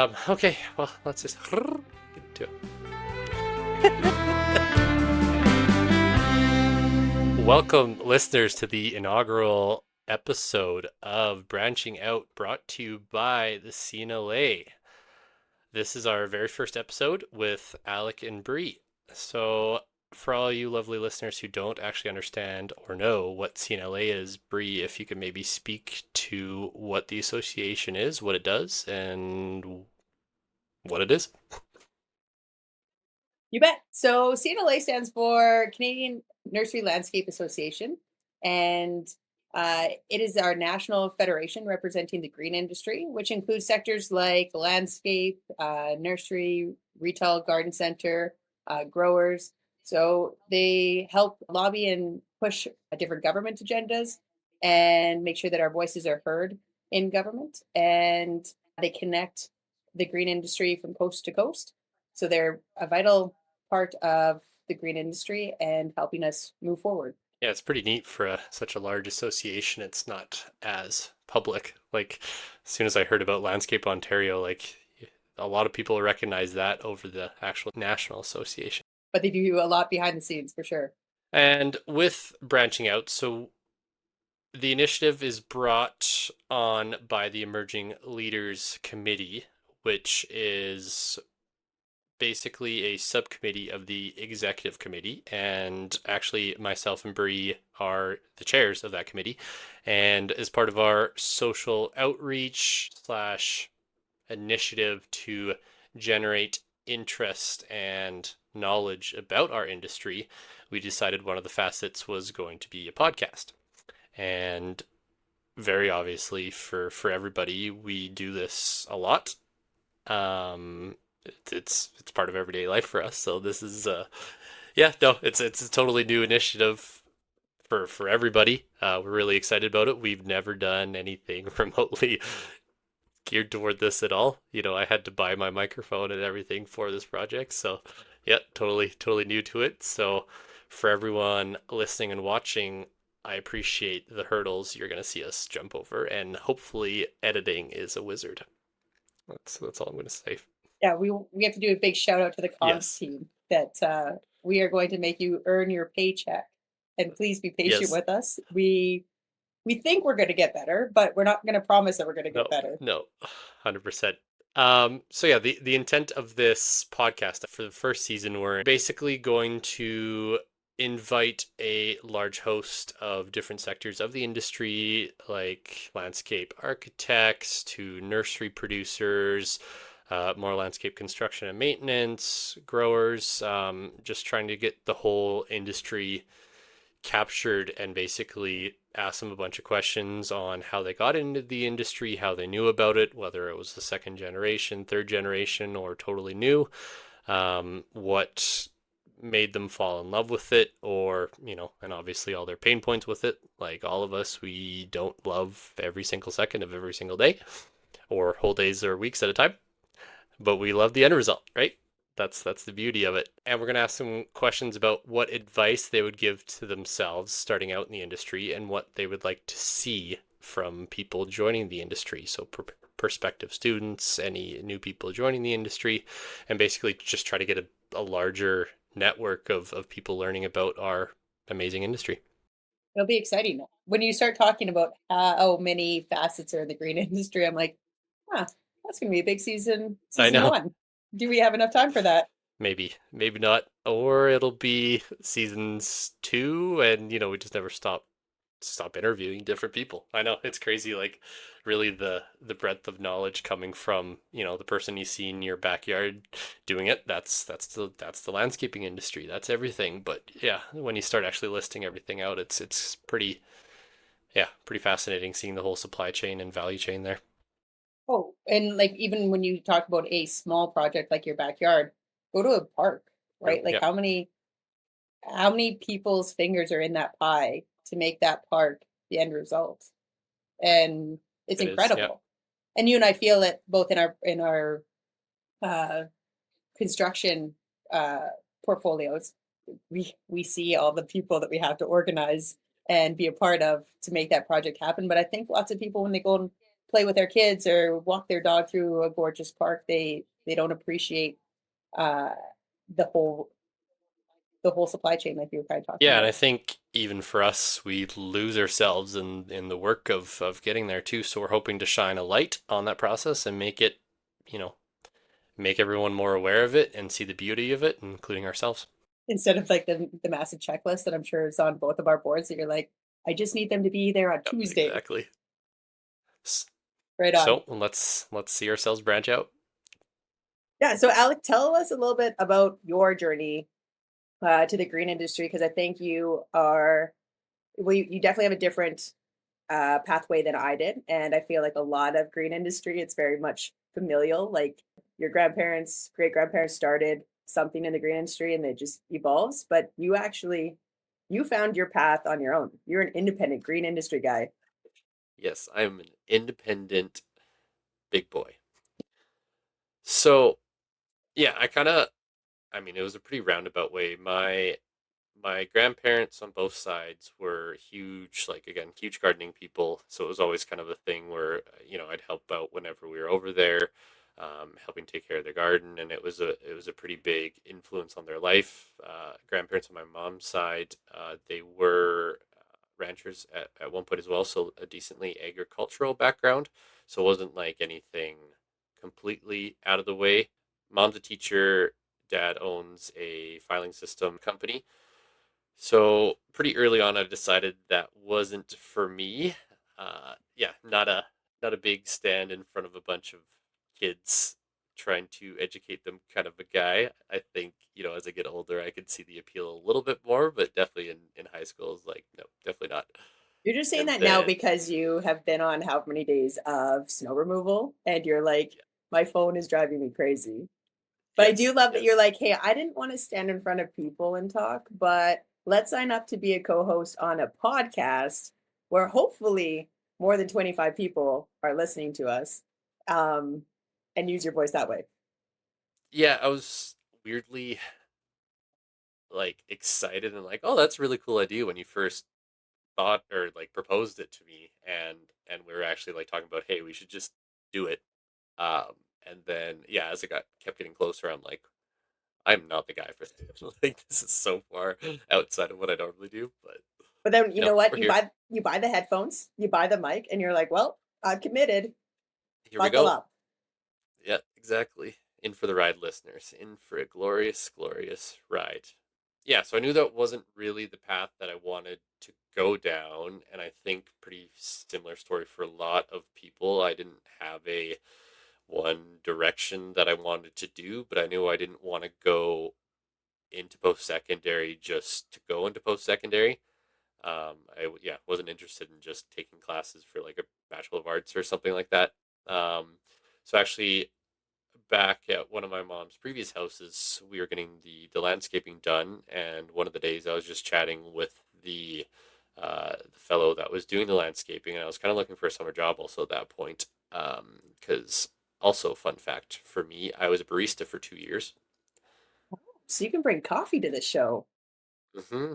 Okay, well, let's just get into it. Welcome, listeners, to the inaugural episode of Branching Out, brought to you by the CNLA. This is our very first episode with Alec and Brea. So, for all you lovely listeners who don't actually understand or know what CNLA is, Brea, if you could maybe speak to what the association is, what it does, and what it is. You bet. So CNLA stands for Canadian Nursery Landscape Association, and it is our national federation representing the green industry, which includes sectors like landscape, nursery, retail, garden center, growers. So they help lobby and push different government agendas and make sure that our voices are heard in government. And they connect the green industry from coast to coast. So they're a vital part of the green industry and helping us move forward. Yeah, it's pretty neat for such a large association. It's not as public. Like, as soon as I heard about Landscape Ontario, like a lot of people recognize that over the actual national association. But they do a lot behind the scenes for sure. And with branching out, so the initiative is brought on by the Emerging Leaders Committee, which is basically a subcommittee of the executive committee, and actually myself and Brea are the chairs of that committee. And as part of our social outreach slash initiative to generate interest and knowledge about our industry, we decided one of the facets was going to be a podcast. And very obviously for everybody, we do this a lot. It's part of everyday life for us. So this is it's a totally new initiative for everybody. We're really excited about it. We've never done anything remotely geared toward this at all. You know, I had to buy my microphone and everything for this project. So yeah, totally new to it. So for everyone listening and watching, I appreciate the hurdles you're going to see us jump over, and hopefully editing is a wizard. That's all I'm going to say. Yeah, we have to do a big shout out to the comms team that we are going to make you earn your paycheck, and please be patient with us. We think we're going to get better, but we're not going to promise that we're going to get better. No, 100%. So yeah, the intent of this podcast for the first season, we're basically going to invite a large host of different sectors of the industry, like landscape architects to nursery producers, more landscape construction and maintenance, growers, just trying to get the whole industry captured and basically ask them a bunch of questions on how they got into the industry, how they knew about it, whether it was the second generation, third generation, or totally new, what made them fall in love with it, or, you know, and obviously all their pain points with it. Like all of us, we don't love every single second of every single day or whole days or weeks at a time, but we love the end result, right? That's the beauty of it. And we're going to ask some questions about what advice they would give to themselves starting out in the industry and what they would like to see from people joining the industry. So prospective students, any new people joining the industry, and basically just try to get a larger network of people learning about our amazing industry. It'll be exciting. When you start talking about how many facets are in the green industry, I'm like, that's going to be a big season I know. 1. Do we have enough time for that? Maybe not. Or it'll be seasons 2, and you know, we just never stop interviewing different people. I know, it's crazy, like really the breadth of knowledge coming from, you know, the person you see in your backyard doing it. That's the landscaping industry. That's everything. But yeah, when you start actually listing everything out, it's pretty fascinating seeing the whole supply chain and value chain there. Oh, and like even when you talk about a small project like your backyard, go to a park, right? Like Yeah. how many people's fingers are in that pie to make that park the end result? And it's incredible. And you and I feel it both in our construction portfolios. We see all the people that we have to organize and be a part of to make that project happen. But I think lots of people, when they go play with their kids or walk their dog through a gorgeous park, they don't appreciate uh, the whole supply chain like you were kind of talking Yeah, and I about. think even for us, we lose ourselves in the work of getting there too. So we're hoping to shine a light on that process and make it, you know, make everyone more aware of it and see the beauty of it, including ourselves. Instead of like the massive checklist that I'm sure is on both of our boards that you're like, I just need them to be there on Yep, Tuesday. exactly. Right on. So let's see ourselves branch out. Yeah. So Alec, tell us a little bit about your journey to the green industry because I think you are well, you definitely have a different pathway than I did, and I feel like a lot of green industry it's very much familial. Like your grandparents, great grandparents started something in the green industry, and it just evolves. But you found your path on your own. You're an independent green industry guy. Yes, I'm an independent big boy. So yeah, I mean, it was a pretty roundabout way. My grandparents on both sides were huge, like again, huge gardening people. So it was always kind of a thing where I'd help out whenever we were over there, helping take care of their garden, and it was a pretty big influence on their life. Grandparents on my mom's side, they were ranchers at one point as well, so a decently agricultural background. So it wasn't like anything completely out of the way. Mom's a teacher. Dad owns a filing system company, so pretty early on, I decided that wasn't for me. Yeah, not a big stand in front of a bunch of kids trying to educate them kind of a guy. I think, as I get older, I could see the appeal a little bit more, but definitely in high school is like, no, definitely not. You're just saying And that now then, because you have been on how many days of snow removal, and you're like, yeah, my phone is driving me crazy. But I do yes, love that you're yes, like, hey, I didn't want to stand in front of people and talk, but let's sign up to be a co-host on a podcast where hopefully more than 25 people are listening to us, um, and use your voice that way. yeah, I was weirdly like excited and like, oh, that's a really cool idea when you first thought or like proposed it to me, and we were actually like talking about, hey, we should just do it. And then yeah, as it got kept getting closer, I'm like, I'm not the guy for this. Like this is so far outside of what I normally do, but But then you know what? we're here. You buy the headphones, you buy the mic, and you're like, well, I've committed. Here we Buckle go. up. Yeah, exactly. In for the ride, listeners. In for a glorious, glorious ride. Yeah, so I knew that wasn't really the path that I wanted to go down, and I think pretty similar story for a lot of people. I didn't have a one direction that I wanted to do, but I knew I didn't want to go into post secondary just to go into post secondary. Yeah, wasn't interested in just taking classes for like a Bachelor of Arts or something like that. So actually, back at one of my mom's previous houses, we were getting the landscaping done, and one of the days I was just chatting with the fellow that was doing the landscaping, and I was kind of looking for a summer job also at that point. Because also, fun fact for me, I was a barista for 2 years. So you can bring coffee to the show. hmm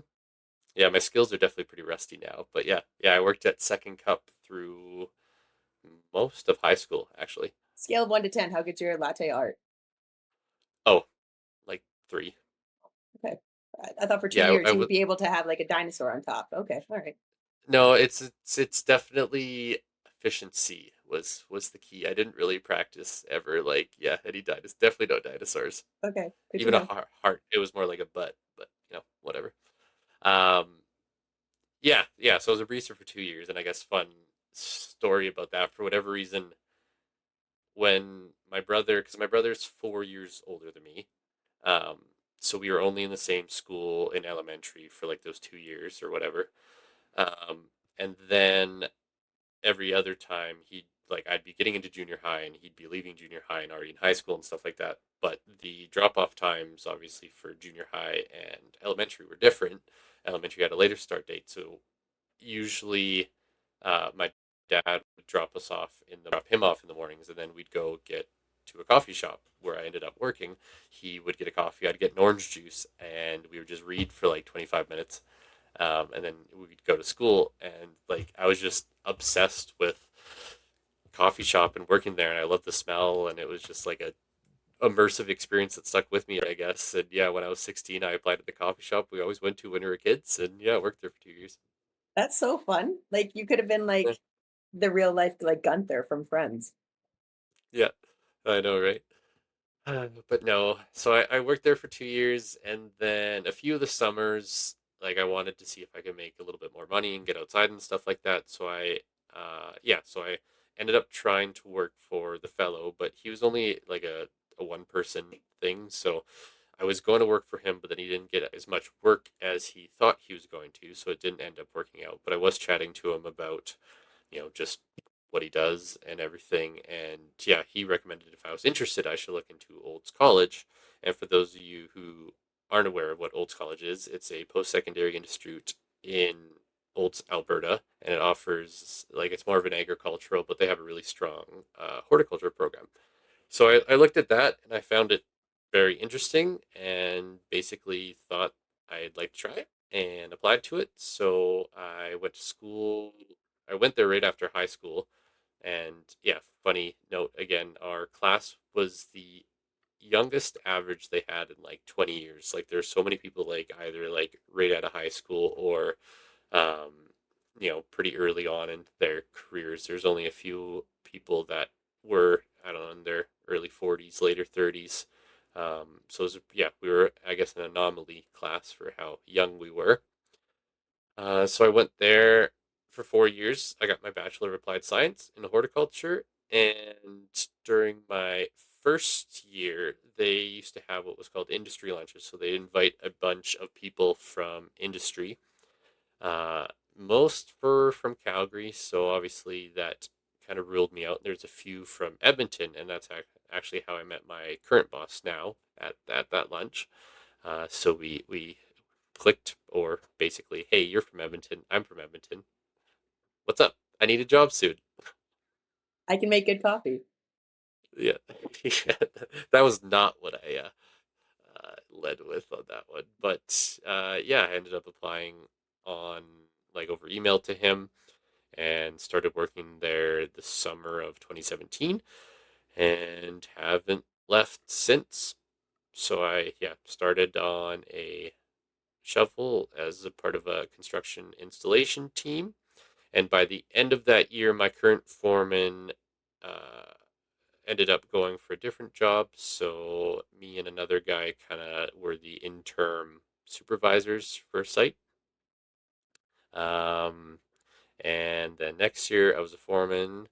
Yeah, my skills are definitely pretty rusty now, but yeah, I worked at Second Cup through most of high school, actually. Scale of 1 to 10, how good's your latte art? Oh, like three. Okay. I thought for two Yeah, years I you would was. be able to have like a dinosaur on top. Okay. All right. No, it's definitely efficiency was the key. I didn't really practice ever. Like, yeah, any dinosaurs. Definitely no dinosaurs. Okay. Good to Even a know. heart. It was more like a butt, but whatever. Um, yeah. So I was a barista for 2 years, and I guess fun story about that. For whatever reason, when my brother, because my brother's 4 years older than me, um, so we were only in the same school in elementary for like those 2 years or whatever. And then every other time he'd like I'd be getting into junior high and he'd be leaving junior high and already in high school and stuff like that. But the drop off times obviously for junior high and elementary were different. Elementary had a later start date, so usually my dad would drop him off in the mornings, and then we'd go get to a coffee shop where I ended up working. He would get a coffee, I'd get an orange juice, and we would just read for like 25 minutes, and then we'd go to school. And like I was just obsessed with coffee shop and working there, and I loved the smell, and it was just like a immersive experience that stuck with me, I guess. And yeah, when I was 16, I applied at the coffee shop we always went to when we were kids, and yeah, I worked there for 2 years. That's so fun. Like you could have been Yeah, like the real life like Gunther from Friends. yeah, I know, right? But no, so I worked there for 2 years, and then a few of the summers, like I wanted to see if I could make a little bit more money and get outside and stuff like that. So I ended up trying to work for the fellow, but he was only like a one person thing. So I was going to work for him, but then he didn't get as much work as he thought he was going to, so it didn't end up working out. But I was chatting to him about just what he does and everything. And yeah, he recommended if I was interested, I should look into Olds College. And for those of you who aren't aware of what Olds College is, it's a post secondary institute in Olds, Alberta, and it offers like it's more of an agricultural, but they have a really strong horticulture program. So I looked at that and I found it very interesting and basically thought I'd like to try it and applied to it. So I went to school. I went there right after high school. And yeah, funny note again, our class was the youngest average they had in like 20 years. Like there's so many people like either like right out of high school or um, pretty early on in their careers. There's only a few people that were, I don't know, in their early 40s, later 30s. So it was, yeah, we were, I guess, an anomaly class for how young we were. So I went there for 4 years. I got my Bachelor of Applied Science in horticulture. And during my first year, they used to have what was called industry lunches. So they invite a bunch of people from industry. Uh, Most were from Calgary, so obviously that kind of ruled me out. There's a few from Edmonton, and that's actually how I met my current boss now at that lunch. So we clicked, or basically, hey, you're from Edmonton, I'm from Edmonton. What's up? I need a job soon. I can make good coffee. Yeah, yeah, that was not what I led with on that one, but yeah, I ended up applying on like over email to him and started working there the summer of 2017 and haven't left since. So I yeah started on a shovel as a part of a construction installation team. And by the end of that year, my current foreman uh, ended up going for a different job. So me and another guy kind of were the interim supervisors for site. Um, and then next year, I was a foreman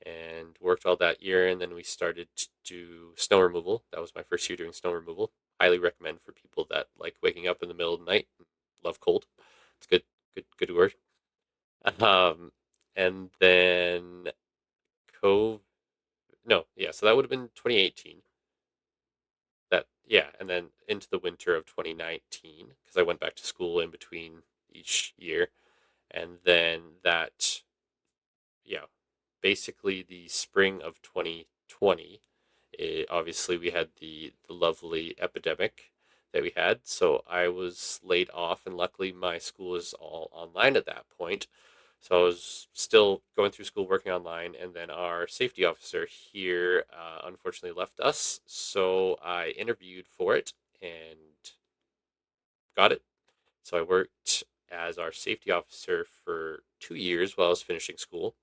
and worked all that year. And then we started to do snow removal. That was my first year doing snow removal. Highly recommend for people that like waking up in the middle of the night, love cold. It's good, good word. Um, and then COVID. No, yeah, so that would have been 2018. That yeah, and then into the winter of 2019 because I went back to school in between each year, and then that yeah, basically the spring of 2020. Obviously, we had the lovely epidemic that we had, so I was laid off, and luckily my school is all online at that point. So I was still going through school, working online, and then our safety officer here unfortunately left us. So I interviewed for it and got it. So I worked as our safety officer for 2 years while I was finishing school.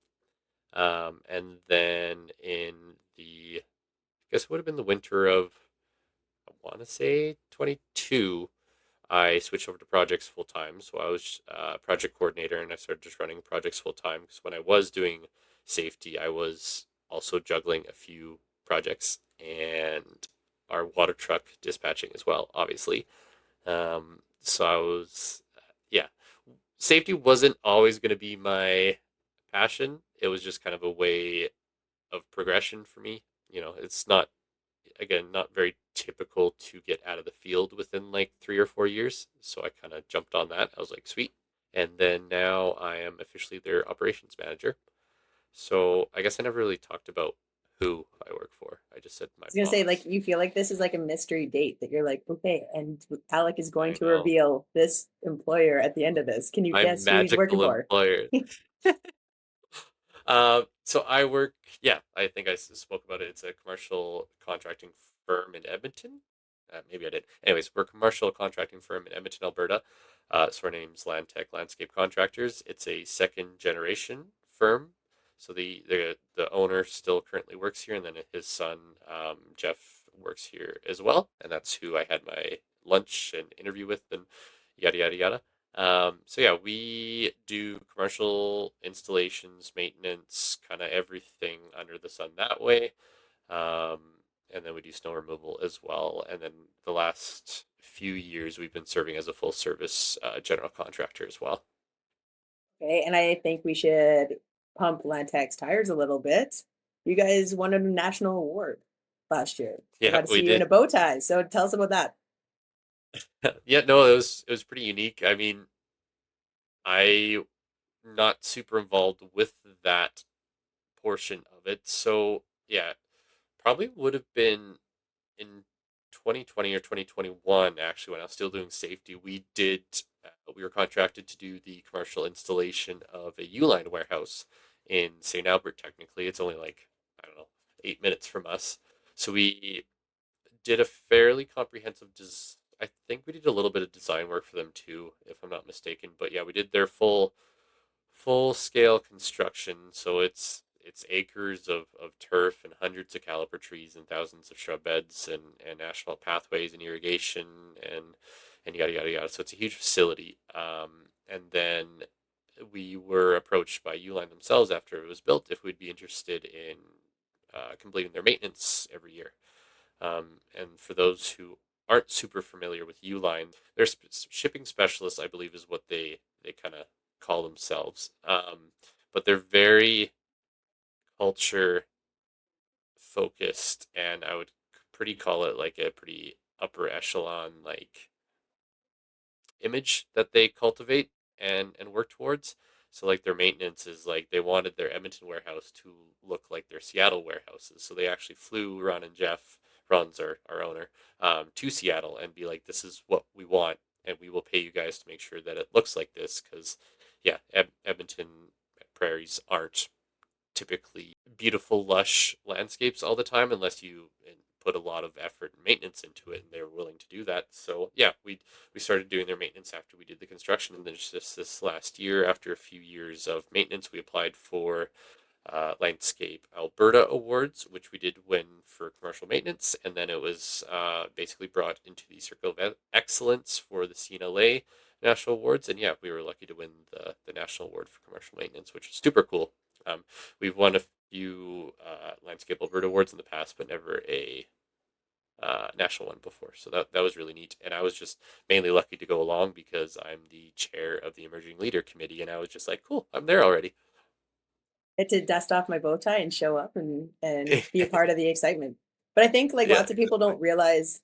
And then in I guess it would have been the winter of, I want to say 22, I switched over to projects full time. So I was project coordinator and I started just running projects full time because when I was doing safety, I was also juggling a few projects and our water truck dispatching as well, obviously. So I was, yeah, safety wasn't always going to be my passion. It was just kind of a way of progression for me. It's not, again, not very typical to get out of the field within like 3 or 4 years. So I kind of jumped on that. I was like, sweet. And then now I am officially their operations manager. So I guess I never really talked about who I work for. I just said my I was gonna say, like, boss. you feel like this is like a mystery date that you're like, okay, and Alec is going I to know. reveal this employer at the end of this. Can you My guess who he's working magical for? employer. So I work, yeah, I think spoke about it. It's a commercial contracting firm in Edmonton. Maybe I did. Anyways, we're a commercial contracting firm in Edmonton, Alberta. So our name's Landtech Landscape Contractors. It's a second generation firm. So the owner still currently works here, and then his son, Jeff, works here as well. And that's who I had my lunch and interview with, and yada yada yada. So yeah, we do commercial installations, maintenance, kind of everything under the sun that way. Um, and then we do snow removal as well. And then the last few years, we've been serving as a full service general contractor as well. Okay, and I think we should pump Lantex tires a little bit. You guys won a national award last year. I Yeah, got to we see you in did. a bow tie. So tell us about that. Yeah, no, it was pretty unique. I mean, I not super involved with that portion of it. So yeah, probably would have been in 2020 or 2021, actually, when I was still doing safety. We were contracted to do the commercial installation of a Uline warehouse in St. Albert. Technically, it's only like, I don't know, 8 minutes from us. So we did a fairly comprehensive I think we did a little bit of design work for them too, if I'm not mistaken. But yeah, we did their full scale construction. So it's acres of turf and hundreds of caliper trees and thousands of shrub beds and asphalt pathways and irrigation and yada yada yada. So it's a huge facility. And then we were approached by Uline themselves after it was built if we'd be interested in completing their maintenance every year. And for those who aren't super familiar with Uline, they're shipping specialists, I believe, is what they kind of call themselves. But they're very culture focused, and I would pretty call it like a pretty upper echelon like image that they cultivate and work towards. So like their maintenance is like they wanted their Edmonton warehouse to look like their Seattle warehouses. So they actually flew Ron and Jeff, Ron's our owner, to Seattle and be like, this is what we want, and we will pay you guys to make sure that it looks like this. Because yeah, Edmonton prairies aren't typically beautiful, lush landscapes all the time unless you put a lot of effort and maintenance into it, and they're willing to do that. So yeah, we started doing their maintenance after we did the construction, and then just this last year, after a few years of maintenance, we applied for Landscape Alberta Awards, which we did win for commercial maintenance, and then it was basically brought into the Circle of Excellence for the CNLA National Awards, and yeah, we were lucky to win the national award for commercial maintenance, which is super cool. Um, we've won a few Landscape Alberta awards in the past, but never a national one before. So that was really neat. And I was just mainly lucky to go along because I'm the chair of the Emerging Leader Committee, and I was just like, cool, I'm there already. Get to dust off my bow tie and show up and be a part of the excitement. But I think like Yeah, lots of people exactly. don't realize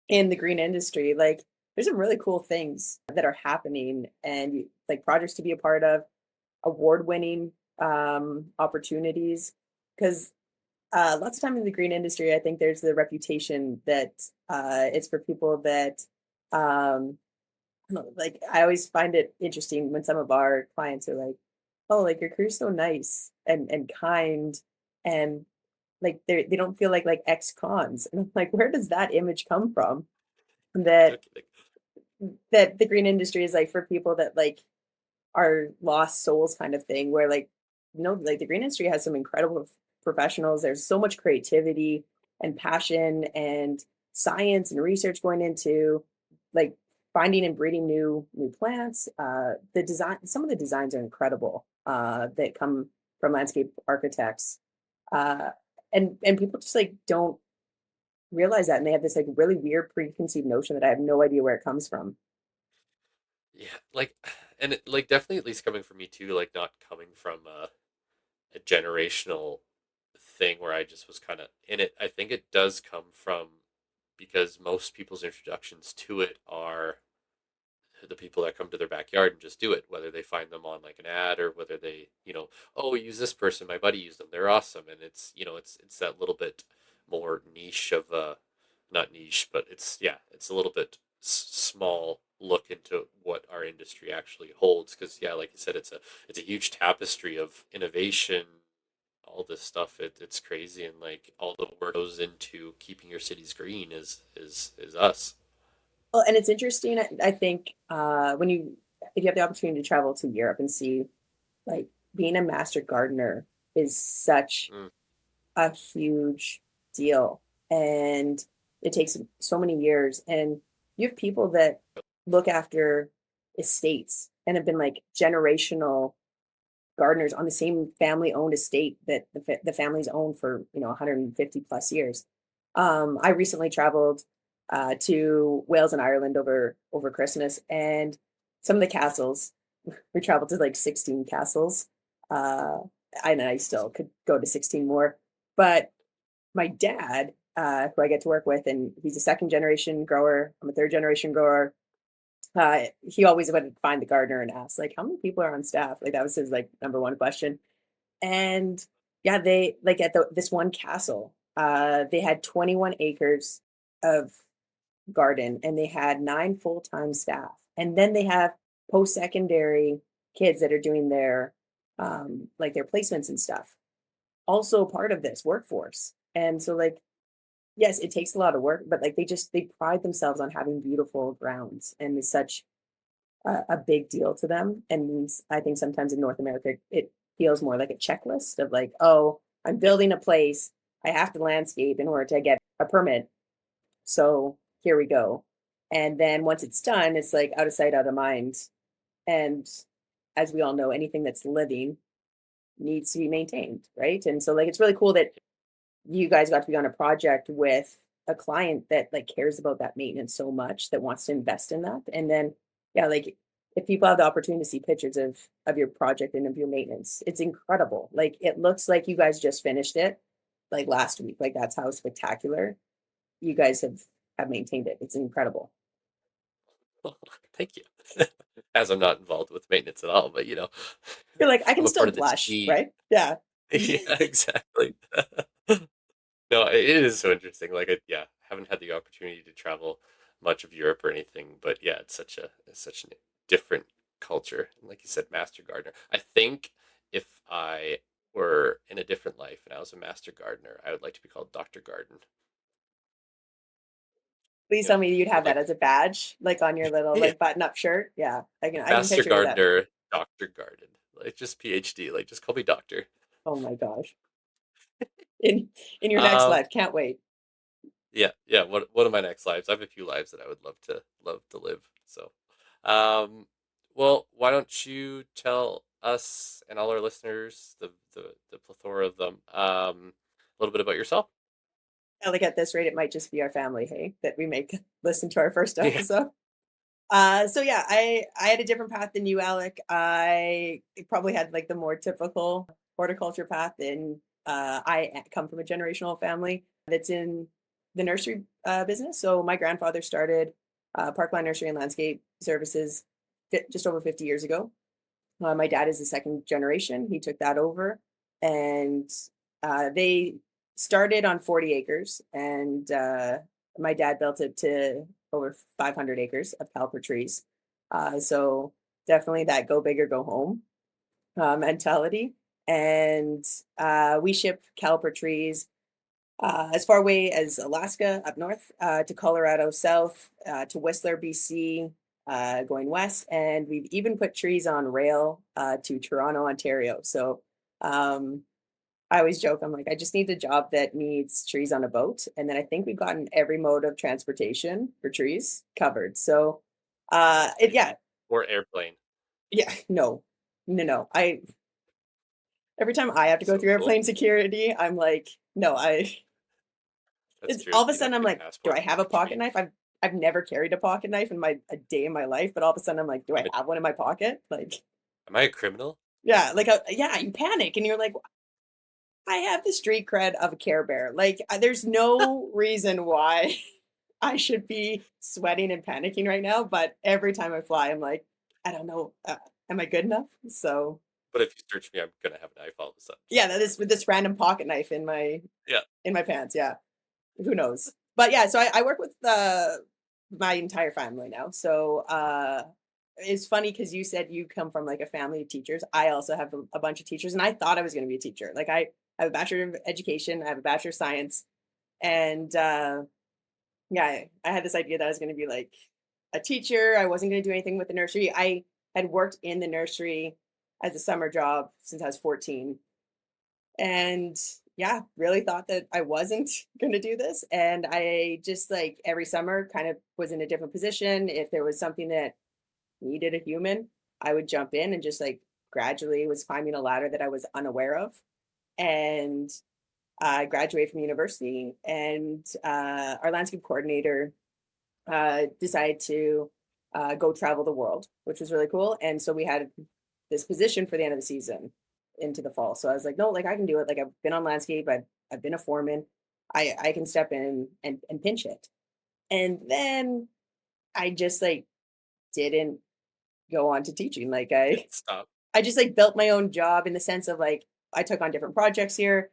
in the green industry, like there's some really cool things that are happening and like projects to be a part of, award winning opportunities. Because lots of time in the green industry, I think there's the reputation that it's for people that I don't know, like I always find it interesting when some of our clients are like, "Oh, like your crew's so nice and kind, and like they don't feel like ex-cons." And I'm like, where does that image come from? That Okay. that the green industry is like for people that like are lost souls kind of thing, where like no, like the green industry has some incredible professionals. There's so much creativity and passion and science and research going into like finding and breeding new plants. The design, some of the designs are incredible that come from landscape architects, uh, and people just like don't realize that, and they have this like really weird preconceived notion that I have no idea where it comes from. Yeah, like, and like definitely at least coming from me too, like not coming from a generational thing where I just was kind of in it. I think it does come from because most people's introductions to it are the people that come to their backyard and just do it, whether they find them on like an ad or whether they, oh, use this person, my buddy used them, they're awesome. And it's that little bit more niche of not niche, but it's, yeah, it's a little bit small look into what our industry actually holds. Because yeah, like you said, it's a huge tapestry of innovation, all this stuff. It's crazy, and like all the work goes into keeping your cities green is us. Well, and it's interesting. I think when you if you have the opportunity to travel to Europe and see like being a master gardener is such Mm. a huge deal, and it takes so many years. And you have people that look after estates and have been like generational gardeners on the same family owned estate that the family's owned for 150 plus years. I recently traveled to Wales and Ireland over Christmas, and some of the castles. We traveled to like 16 castles. Uh, and I still could go to 16 more, but my dad, who I get to work with, and he's a second generation grower. I'm a third generation grower. He always would find the gardener and ask, like, how many people are on staff? Like that was his like number one question. And yeah, they like at this one castle, they had 21 acres of garden and they had 9 full-time staff. And then they have post-secondary kids that are doing their like their placements and stuff. Also part of this workforce. And so like yes, it takes a lot of work, but like they pride themselves on having beautiful grounds and it's such a big deal to them. And I think sometimes in North America, it feels more like a checklist of like, oh, I'm Yeah. building a place. I have to landscape in order to get a permit. So here we go. And then once it's done, it's like out of sight, out of mind. And as we all know, anything that's living needs to be maintained, right? And so like it's really cool that you guys got to be on a project with a client that like cares about that maintenance so much that wants to invest in that. And then yeah, like if people have the opportunity to see pictures of your project and of your maintenance, it's incredible. Like it looks like you guys just finished it like last week. Like that's how spectacular you guys have maintained it. It's incredible. Thank you. As I'm not involved with maintenance at all, but You're like, I I'm can a part still of the blush, team. right? Yeah. Yeah, exactly. No, it is so interesting. Like, yeah, haven't had the opportunity to travel much of Europe or anything, but yeah, it's such a different culture. And like you said, master gardener. I think if I were in a different life and I was a master gardener, I would like to be called Dr. Garden. Please Yeah, tell me you'd have that like as a badge, like on your little yeah, like button up shirt. Yeah. I can master picture that. gardener, Dr. Garden. Like just PhD. Like just call me doctor. Oh my gosh. In your next Um, life. Can't wait. yeah, yeah. One of my next lives. I have a few lives that I would love to live. So, um, well, why don't you tell us and all our listeners, the plethora of them, a little bit about yourself? Yeah, like at this rate, it might just be our family, hey, that we make listen to our first Yeah, episode. So yeah, I had a different path than you, Alec. I probably had like the more typical horticulture path, and come from a generational family that's in the nursery business. So my grandfather started Parkland Nursery and Landscape Services just over 50 years ago. My dad is the second generation. He took that over, and they started on 40 acres, and my dad built it to over 500 acres of caliper trees. So definitely that go big or go home mentality. And we ship caliper trees as far away as Alaska up north, to Colorado south, to Whistler, BC, going west. And we've even put trees on rail to Toronto, Ontario. So um, I always joke, I'm like, I just need a job that needs trees on a boat. And then I think we've gotten every mode of transportation for trees covered. So that's yeah, amazing. Or airplane. yeah, no, no, no. Every time I have to go So through cool. airplane security, I'm like, no, That's it's true. all of a You'd have sudden to I'm get a like, do I passport have for a each pocket tree. knife? I've never carried a pocket knife in my a day in my life, but all of a sudden I'm like, do I Am, have one in my pocket? Like, am I a criminal? yeah, like yeah, you panic and you're like, I have the street cred of a Care Bear. Like, there's no reason why I should be sweating and panicking right now. But every time I fly, I'm like, I don't know, am I good enough? So But if you search me, I'm gonna have a knife all of a sudden. yeah, So that is with this random pocket knife yeah. in my pants. Yeah, who knows? But yeah, so I work with my entire family now. So it's funny because you said you come from like a family of teachers. I also have a bunch of teachers, and I thought I was going to be a teacher. Like I have a bachelor of education, I have a bachelor of science, and yeah, I had this idea that I was going to be like a teacher. I wasn't going to do anything with the nursery. I had worked in the nursery as a summer job since I was 14, and yeah, really thought that I wasn't going to do this. And I just like every summer kind of was in a different position. If there was something that needed a human, I would jump in and just like gradually was climbing a ladder that I was unaware of. And I graduated from university, and our landscape coordinator decided to go travel the world, which was really cool. And so we had this position for the end of the season into the fall. So I was like, no, like I can do it. Like I've been on landscape, I've been a foreman. I can step in and pinch it. And then I just like didn't go on to teaching. Like Didn't stop. I just like built my own job in the sense of like I took on different projects here.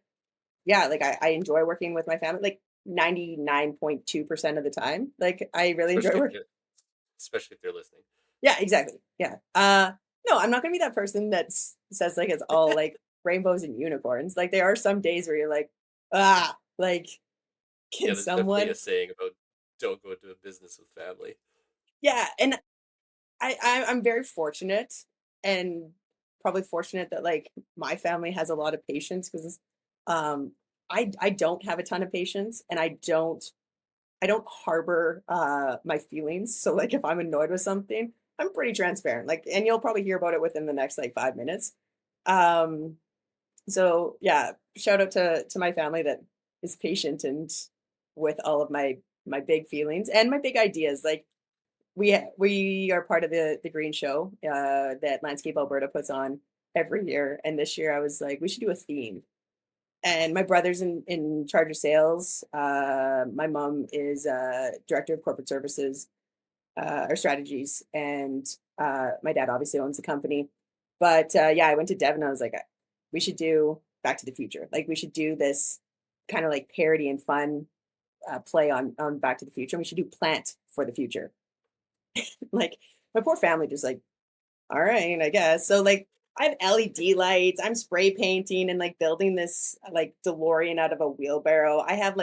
Yeah, like I enjoy working with my family like 99.2% of the time. Like I really enjoy Especially if working. you especially if they're listening. Yeah, exactly. Yeah. No, I'm not gonna be that person that says like it's all like rainbows and unicorns. Like there are some days where you're like, like Yeah, can there's definitely someone? a saying about don't go into a business with family. Yeah, and I'm very fortunate, and probably fortunate that like my family has a lot of patience because um I don't have a ton of patience, and I don't harbor my feelings. So like if I'm annoyed with something, I'm pretty transparent. Like, and you'll probably hear about it within the next like 5 minutes. Um so yeah, shout out to my family that is patient and with all of my big feelings and my big ideas. Like we are part of the green show that Landscape Alberta puts on every year. And this year I was like, we should do a theme. And my brother's in charge of sales. My mom is director of corporate services or strategies, and my dad obviously owns the company. But yeah, I went to Dev and I was like, we should do Back to the Future. Like we should do this kind of like parody and fun play on Back to the Future. And we should do Plant for the Future. Like my poor family just like, all right, I guess. So like I have LED lights, I'm spray painting and like building this like DeLorean out of a wheelbarrow. I have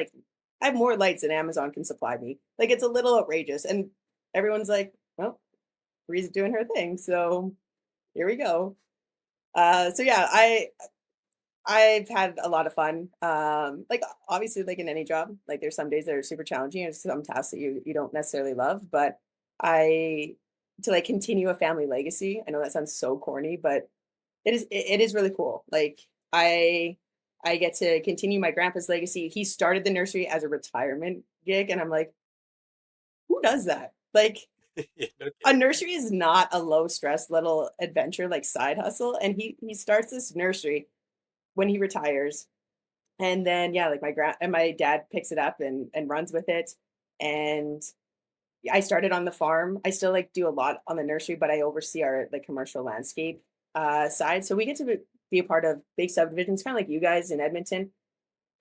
more lights than Amazon can supply me. Like it's a little outrageous. And everyone's like, well, Bree's doing her thing. So here we go. So yeah, I've had a lot of fun. Like obviously like in any job, like there's some days that are super challenging and some tasks that you don't necessarily love, but I to like continue a family legacy. I know that sounds so corny, but it is really cool. Like I get to continue my grandpa's legacy. He started the nursery as a retirement gig, and I'm like, who does that? Like Yeah, no a kidding. nursery is not a low stress little adventure like side hustle, and he starts this nursery when he retires. And then yeah, like my dad picks it up and runs with it. And I started on the farm. I still like do a lot on the nursery, but I oversee our like commercial landscape side. So we get to be a part of big subdivisions, kind of like you guys in Edmonton.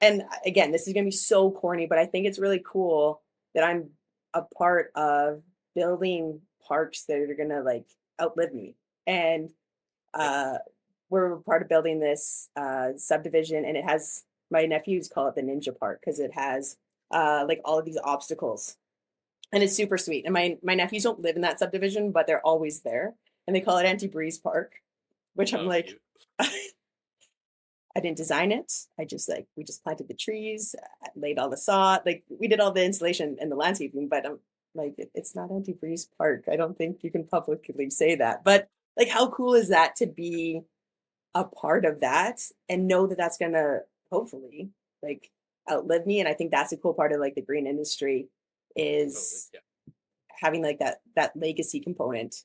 And again, this is going to be so corny, but I think it's really cool that I'm a part of building parks that are going to like outlive me. And Yeah. uh, we're part of building this subdivision, and it has my nephews call it the Ninja Park because it has like all of these obstacles, and it's super sweet. And my nephews don't live in that subdivision, but they're always there, and they call it Auntie Breeze Park, which I'm Oh, like, cute. I didn't design it. I just like we just planted the trees, laid all the sod, like we did all the installation and the landscaping, but I'm like it's not Auntie Breeze Park. I don't think you can publicly say that. But like, how cool is that to be a part of that and know that that's gonna hopefully like outlive me? And I think that's a cool part of like the green industry Totally. is Yeah, having like that legacy component.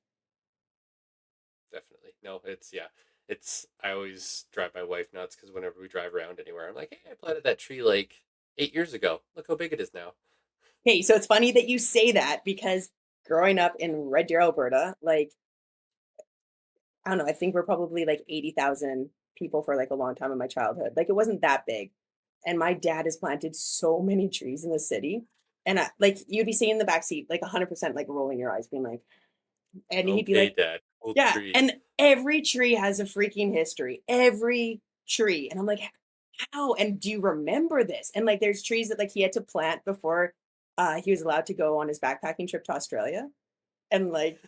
definitely. No, it's yeah. It's I always drive my wife nuts because whenever we drive around anywhere, I'm like, hey, I planted that tree like 8 years ago. Look how big it is now. Hey, so it's funny that you say that because growing up in Red Deer, Alberta, like I don't know, I think we're probably like 80,000 people for like a long time in my childhood. Like it wasn't that big. And my dad has planted so many trees in the city. And like you'd be sitting in the back seat, like 100%, like rolling your eyes, being like, and he'd be Okay, like, Dad. Cool yeah. tree. And every tree has a freaking history. Every tree. And I'm like, how? And do you remember this? And like, there's trees that like he had to plant before he was allowed to go on his backpacking trip to Australia. And like,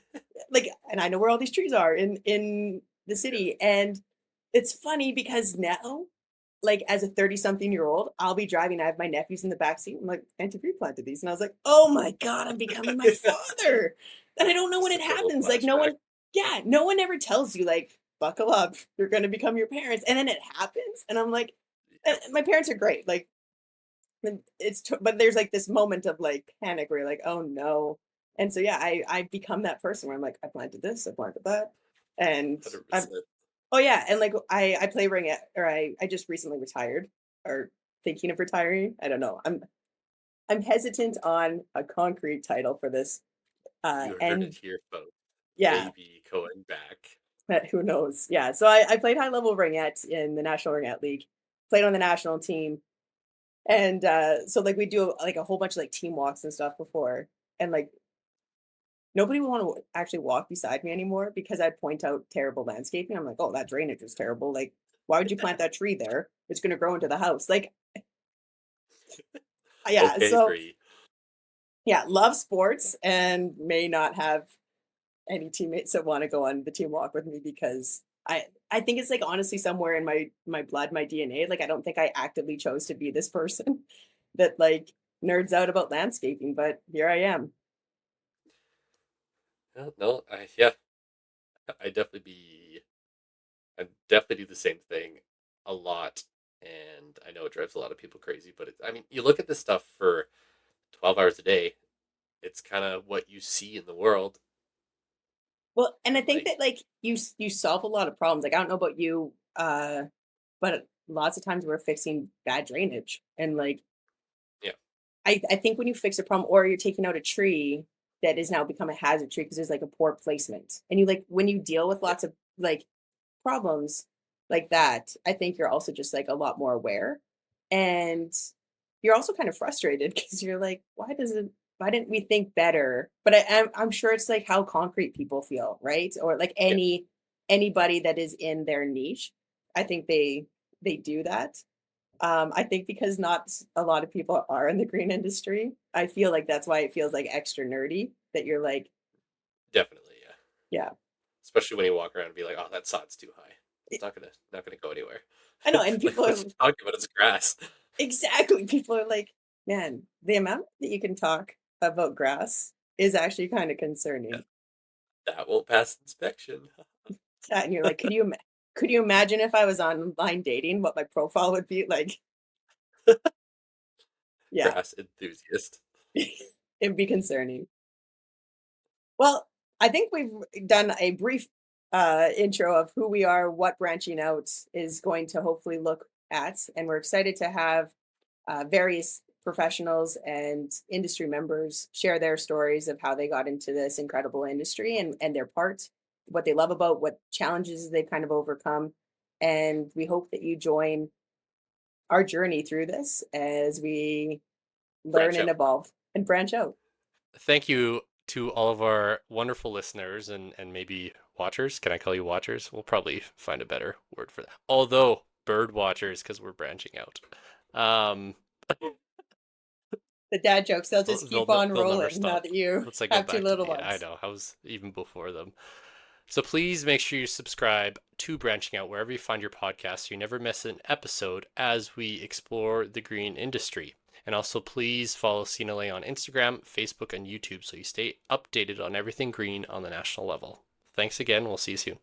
and I know where all these trees are in the Yeah. city. And it's funny because now, like as a 30 something year old, I'll be driving. I have my nephews in the back seat. I'm like, Auntie Brie planted these. And I was like, oh my God, I'm becoming my father. And I don't know when Just it a total happens. Like no flashback. one, yeah, no one ever tells you like, buckle up, you're going to become your parents. And then it happens. And I'm like, Yep. my parents are great. Like but there's like this moment of like panic where you're like, oh no. And so yeah, I become that person where I'm like, I planted this, I planted that. And I'm 100%. oh yeah, and like I play ring it or I just recently retired or thinking of retiring. I don't know. I'm hesitant on a concrete title for this. You heard it And here, folks. yeah, Maybe going back. but who knows? Yeah. So I played high level ringette in the National Ringette League, played on the national team. And so like we do like a whole bunch of like team walks and stuff before. And like nobody would want to actually walk beside me anymore because I'd point out terrible landscaping. I'm like, oh, that drainage is terrible. Like, why would you plant that tree there? It's going to grow into the house. Like, yeah. Okay, So, Bree. yeah, love sports and may not have any teammates that want to go on the team walk with me because I think it's like honestly somewhere in my blood, my DNA. Like, I don't think I actively chose to be this person that like nerds out about landscaping, but here I am. No, yeah, I definitely be. I definitely do the same thing a lot, and I know it drives a lot of people crazy. But I mean, you look at this stuff for 12 hours a day. It's kind of what you see in the world, Well, and I and think that like you solve a lot of problems. Like I don't know about you, but lots of times we're fixing bad drainage. And like yeah, I think when you fix a problem or you're taking out a tree that has now become a hazard tree because there's like a poor placement. And you like when you deal with yeah, lots of like problems like that, I think you're also just like a lot more aware. And you're also kind of frustrated because you're like, why didn't we think better? But I'm sure it's like how concrete people feel, right? Or like yeah, anybody that is in their niche. I think they do that. I think because not a lot of people are in the green industry, I feel like that's why it feels like extra nerdy that you're like, definitely, yeah. yeah, Especially when you walk around and be like, "Oh, that sod's too high. It's not gonna go anywhere." I know. And Like, people what are you talking about? It's grass. exactly, people are like, man, the amount that you can talk about grass is actually kind of Yeah, concerning. that won't pass inspection. And you're like, could you imagine if I was online dating, what my profile would be like? Yeah, Grass enthusiast. it'd be concerning. Well, I think we've done a brief intro of who we are, what branching out is going to hopefully look at, and we're excited to have various professionals and industry members share their stories of how they got into this incredible industry and their part, what they love about, what challenges they've kind of overcome. And we hope that you join our journey through this as we learn Branch and out. evolve and branch out. Thank you to all of our wonderful listeners and maybe watchers. Can I call you watchers? We'll probably find a better word for that. Although bird watchers, because we're branching out. Um, The dad jokes, they'll just keep on they'll never rolling now stop that you once I go have two back to little be. I ones. know I was even before them. So please make sure you subscribe to Branching Out wherever you find your podcast so you never miss an episode as we explore the green industry. And also please follow CNLA on Instagram, Facebook, and YouTube so you stay updated on everything green on the national level. Thanks again. We'll see you soon.